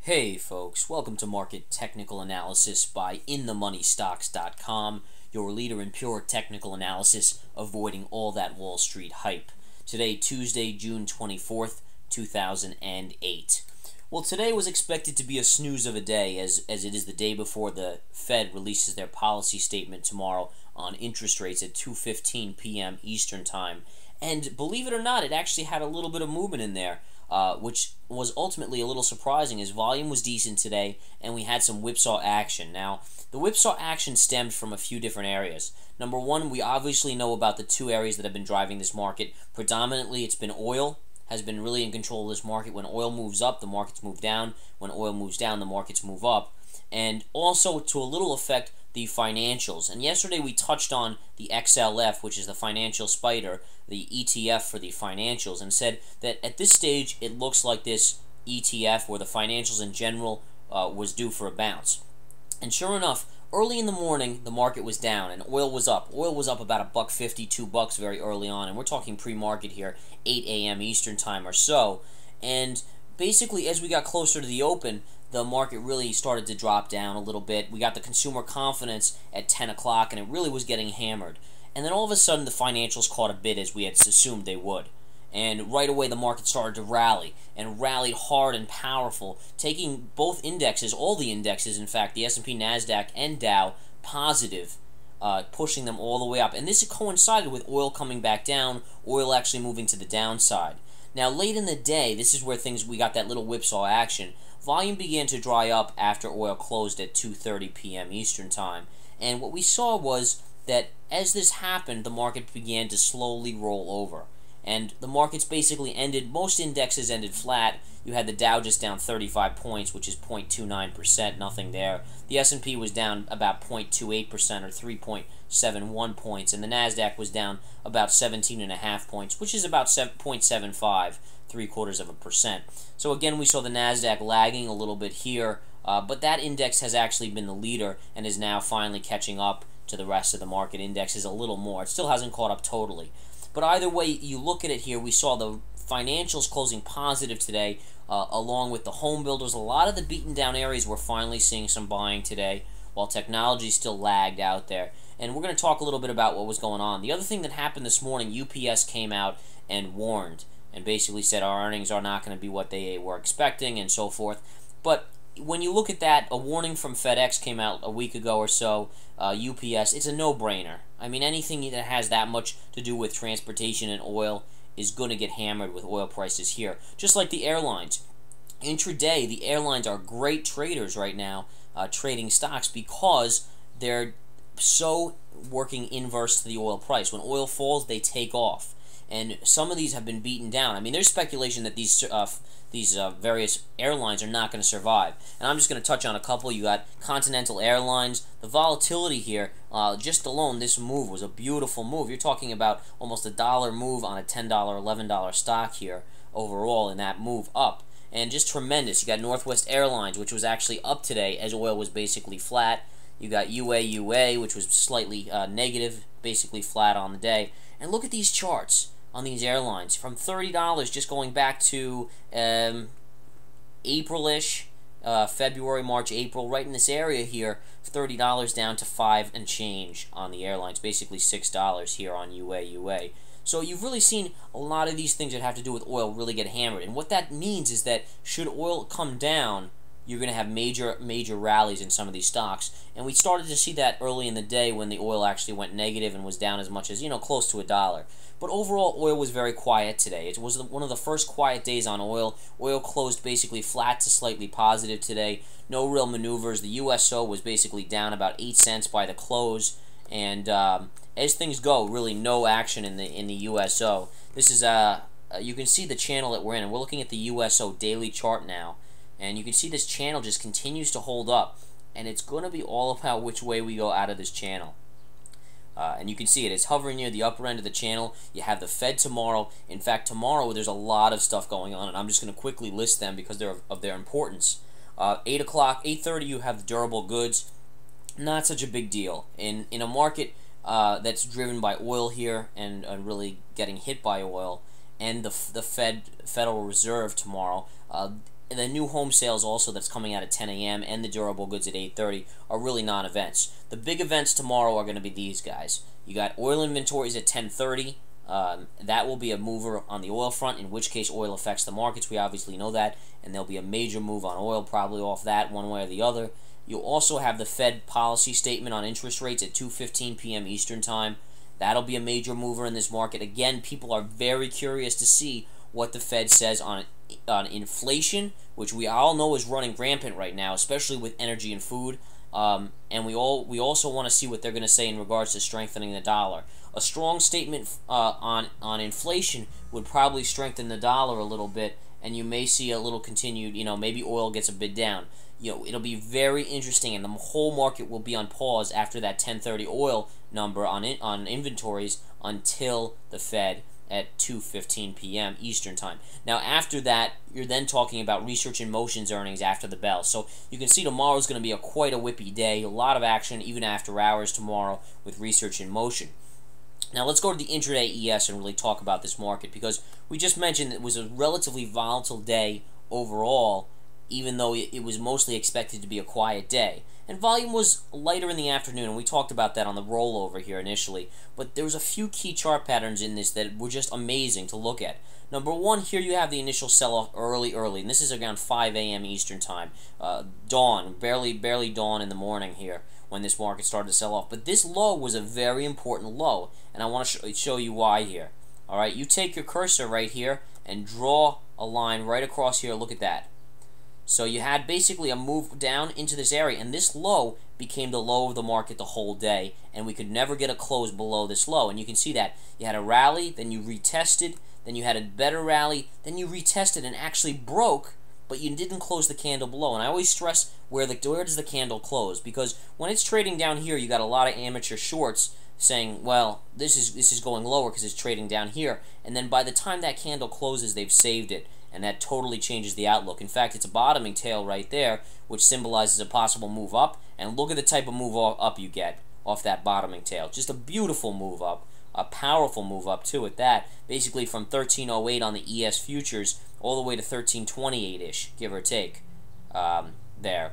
Hey folks, welcome to Market Technical Analysis by InTheMoneyStocks.com, your leader in pure technical analysis, avoiding all that Wall Street hype. Today, Tuesday, June 24th, 2008. Well, today was expected to be a snooze of a day as it is the day before the Fed releases their policy statement tomorrow on interest rates at 2:15 p.m. Eastern Time. And believe it or not, it actually had a little bit of movement in there. Which was ultimately a little surprising as volume was decent today and we had some whipsaw action. Now, the whipsaw action stemmed from a few different areas. Number one, we obviously know about the two areas that have been driving this market. Predominantly, it's been oil, has been really in control of this market. When oil moves up, the markets move down. When oil moves down, the markets move up. And also, to a little effect, the financials. And yesterday we touched on the XLF, which is the financial spider, the ETF for the financials, and said that at this stage it looks like this ETF, or the financials in general, was due for a bounce. And sure enough, early in the morning the market was down and oil was up. Oil was up about $1.50, $2 very early on, and we're talking pre-market here, 8 a.m. Eastern Time or so. And basically, as we got closer to the open, the market really started to drop down a little bit. We got the consumer confidence at 10 o'clock, and it really was getting hammered. And then all of a sudden, the financials caught a bid as we had assumed they would. And right away, the market started to rally, and rallied hard and powerful, taking both indexes, all the indexes, in fact, the S&P, NASDAQ, and Dow, positive, pushing them all the way up. And this coincided with oil coming back down, oil actually moving to the downside. Now, late in the day, this is where we got that little whipsaw action. Volume began to dry up after oil closed at 2:30 p.m. Eastern Time. And what we saw was that as this happened, the market began to slowly roll over. And the markets basically ended, most indexes ended flat. You had the Dow just down 35 points, which is 0.29%, nothing there. The S&P was down about 0.28% or 3.71 points, and the NASDAQ was down about 17.5 points, which is about 0.75, 0.75%. So again, we saw the NASDAQ lagging a little bit here, but that index has actually been the leader and is now finally catching up to the rest of the market indexes a little more. It still hasn't caught up totally. But either way you look at it here, we saw the financials closing positive today, along with the home builders. A lot of the beaten down areas we're finally seeing some buying today, while technology still lagged out there. And we're going to talk a little bit about what was going on. The other thing that happened this morning, UPS came out and warned and basically said our earnings are not going to be what they were expecting and so forth. But when you look at that, a warning from FedEx came out a week ago or so. UPS, it's a no-brainer. I mean, anything that has that much to do with transportation and oil is going to get hammered with oil prices here. Just like the airlines. Intraday, the airlines are great traders right now, trading stocks, because they're so working inverse to the oil price. When oil falls, they take off. And some of these have been beaten down. I mean, there's speculation that these various airlines are not going to survive. And I'm just going to touch on a couple. You got Continental Airlines. The volatility here, just alone, this move was a beautiful move. You're talking about almost $1 move on a $10, $11 stock here overall in that move up. And just tremendous. You got Northwest Airlines, which was actually up today as oil was basically flat. You got UA, which was slightly negative, basically flat on the day. And look at these charts on these airlines, from $30 just going back to April-ish, February, March, April, right in this area here, $30 down to $5 and change on the airlines, basically $6 here on UA. So you've really seen a lot of these things that have to do with oil really get hammered. And what that means is that should oil come down, you're going to have major rallies in some of these stocks. And we started to see that early in the day when the oil actually went negative and was down as much as, close to $1. But overall, oil was very quiet today. It was one of the first quiet days on oil. Oil closed basically flat to slightly positive today. No real maneuvers. The USO was basically down about 8 cents by the close. And as things go, really no action in the USO. This is you can see the channel that we're in. And we're looking at the USO daily chart now. And you can see this channel just continues to hold up. And it's going to be all about which way we go out of this channel. And you can see it. It's hovering near the upper end of the channel. You have the Fed tomorrow. In fact, tomorrow there's a lot of stuff going on. And I'm just going to quickly list them because they're of their importance. 8 o'clock, 8:30, you have the durable goods. Not such a big deal. In a market that's driven by oil here and really getting hit by oil, and the Federal Reserve tomorrow, the new home sales also that's coming out at 10 a.m. and the durable goods at 8:30 are really non-events. The big events tomorrow are going to be these guys. You got oil inventories at 10:30. That will be a mover on the oil front, in which case oil affects the markets. We obviously know that, and there'll be a major move on oil probably off that one way or the other. You'll also have the Fed policy statement on interest rates at 2:15 p.m. Eastern Time. That'll be a major mover in this market. Again, people are very curious to see what the Fed says on inflation, which we all know is running rampant right now, especially with energy and food. And we also want to see what they're going to say in regards to strengthening the dollar. A strong statement on inflation would probably strengthen the dollar a little bit, and you may see a little continued, maybe oil gets a bit down. It'll be very interesting, and the whole market will be on pause after that 10:30 oil number on inventories until the Fed at 2:15 p.m. Eastern Time. Now, after that, you're then talking about Research in Motion's earnings after the bell. So you can see tomorrow's going to be quite a whippy day. A lot of action even after hours tomorrow with Research in Motion. Now, let's go to the intraday ES and really talk about this market, because we just mentioned it was a relatively volatile day overall, even though it was mostly expected to be a quiet day. And volume was lighter in the afternoon, and we talked about that on the rollover here initially. But there was a few key chart patterns in this that were just amazing to look at. Number one, here you have the initial sell-off early, and this is around 5 a.m. Eastern Time. Dawn, barely dawn in the morning here when this market started to sell off. But this low was a very important low, and I want to show you why here. All right, you take your cursor right here and draw a line right across here. Look at that. So you had basically a move down into this area, and this low became the low of the market the whole day, and we could never get a close below this low. And you can see that. You had a rally, then you retested, then you had a better rally, then you retested and actually broke, but you didn't close the candle below. And I always stress where does the candle close, because when it's trading down here, you got a lot of amateur shorts saying, well, this is going lower because it's trading down here, and then by the time that candle closes, they've saved it. And that totally changes the outlook. In fact, it's a bottoming tail right there, which symbolizes a possible move up. And look at the type of move up you get off that bottoming tail. Just a beautiful move up, a powerful move up too at that. Basically from 1308 on the ES futures all the way to 1328-ish, give or take, there.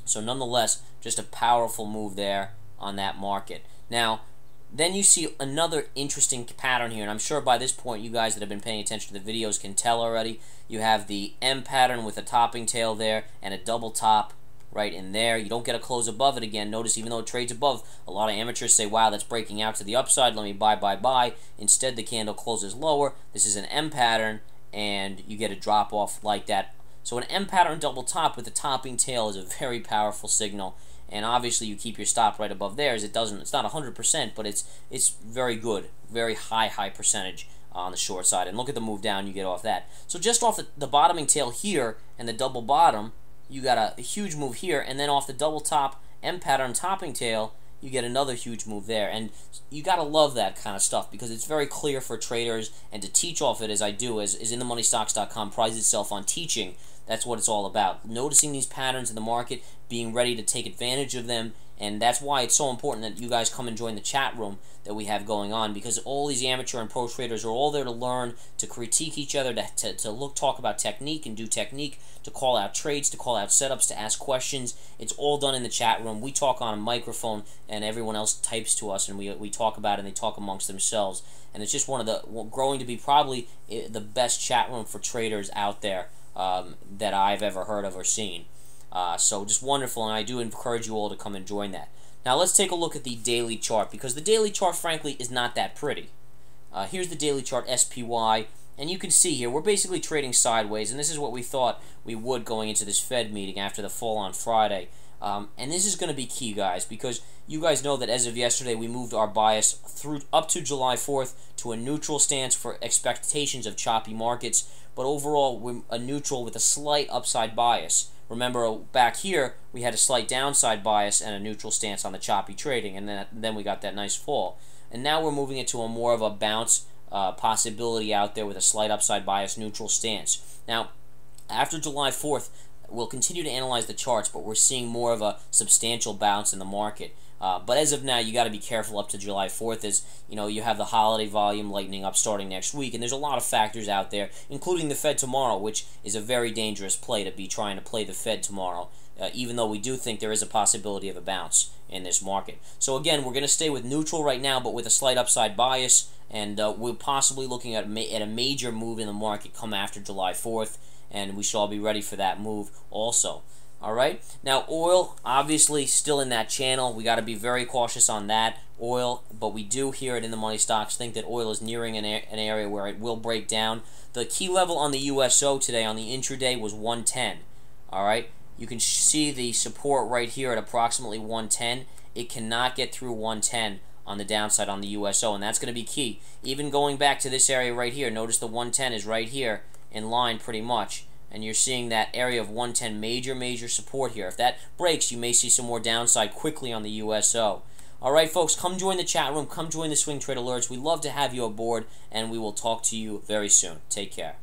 So nonetheless, just a powerful move there on that market. Now, then you see another interesting pattern here, and I'm sure by this point you guys that have been paying attention to the videos can tell already. You have the M pattern with a topping tail there and a double top right in there. You don't get a close above it again. Notice even though it trades above, a lot of amateurs say, wow, that's breaking out to the upside, let me buy. Instead, the candle closes lower. This is an M pattern, and you get a drop off like that. So an M pattern double top with a topping tail is a very powerful signal. And obviously you keep your stop right above there, as it's not 100%, but it's very good, very high percentage on the short side. And look at the move down you get off that. So just off the bottoming tail here and the double bottom, you got a huge move here, and then off the double top M pattern topping tail, you get another huge move there. And you got to love that kind of stuff, because it's very clear for traders, and to teach off it as I do, as InTheMoneyStocks.com prides itself on teaching. That's what it's all about. Noticing these patterns in the market, being ready to take advantage of them, and that's why it's so important that you guys come and join the chat room that we have going on, because all these amateur and pro traders are all there to learn, to critique each other, to talk about technique and do technique, to call out trades, to call out setups, to ask questions. It's all done in the chat room. We talk on a microphone, and everyone else types to us, and we talk about it, and they talk amongst themselves. And it's just growing to be probably the best chat room for traders out there that I've ever heard of or seen. So just wonderful, and I do encourage you all to come and join that. Now let's take a look at the daily chart, because the daily chart, frankly, is not that pretty. Here's the daily chart, SPY, and you can see here we're basically trading sideways, and this is what we thought we would going into this Fed meeting after the fall on Friday. And this is going to be key, guys, because you guys know that as of yesterday we moved our bias up to July 4th to a neutral stance for expectations of choppy markets, but overall we're a neutral with a slight upside bias. Remember, back here we had a slight downside bias and a neutral stance on the choppy trading, and then we got that nice fall. And now we're moving it to a more of a bounce possibility out there with a slight upside bias, neutral stance. Now, after July 4th, we'll continue to analyze the charts, but we're seeing more of a substantial bounce in the market. But as of now, you got to be careful up to July 4th, as you have the holiday volume lightening up starting next week, and there's a lot of factors out there, including the Fed tomorrow, which is a very dangerous play to be trying to play the Fed tomorrow, even though we do think there is a possibility of a bounce in this market. So again, we're going to stay with neutral right now, but with a slight upside bias, and we're possibly looking at a major move in the market come after July 4th, and we should all be ready for that move also. All right. Now, oil, obviously, still in that channel. We got to be very cautious on that oil, but we do here at In the Money Stocks think that oil is nearing an area where it will break down. The key level on the USO today on the intraday was 110. All right. You can see the support right here at approximately 110. It cannot get through 110 on the downside on the USO, and that's going to be key. Even going back to this area right here, notice the 110 is right here in line pretty much. And you're seeing that area of 110 major support here. If that breaks, you may see some more downside quickly on the USO. All right, folks, come join the chat room. Come join the Swing Trade Alerts. We'd love to have you aboard, and we will talk to you very soon. Take care.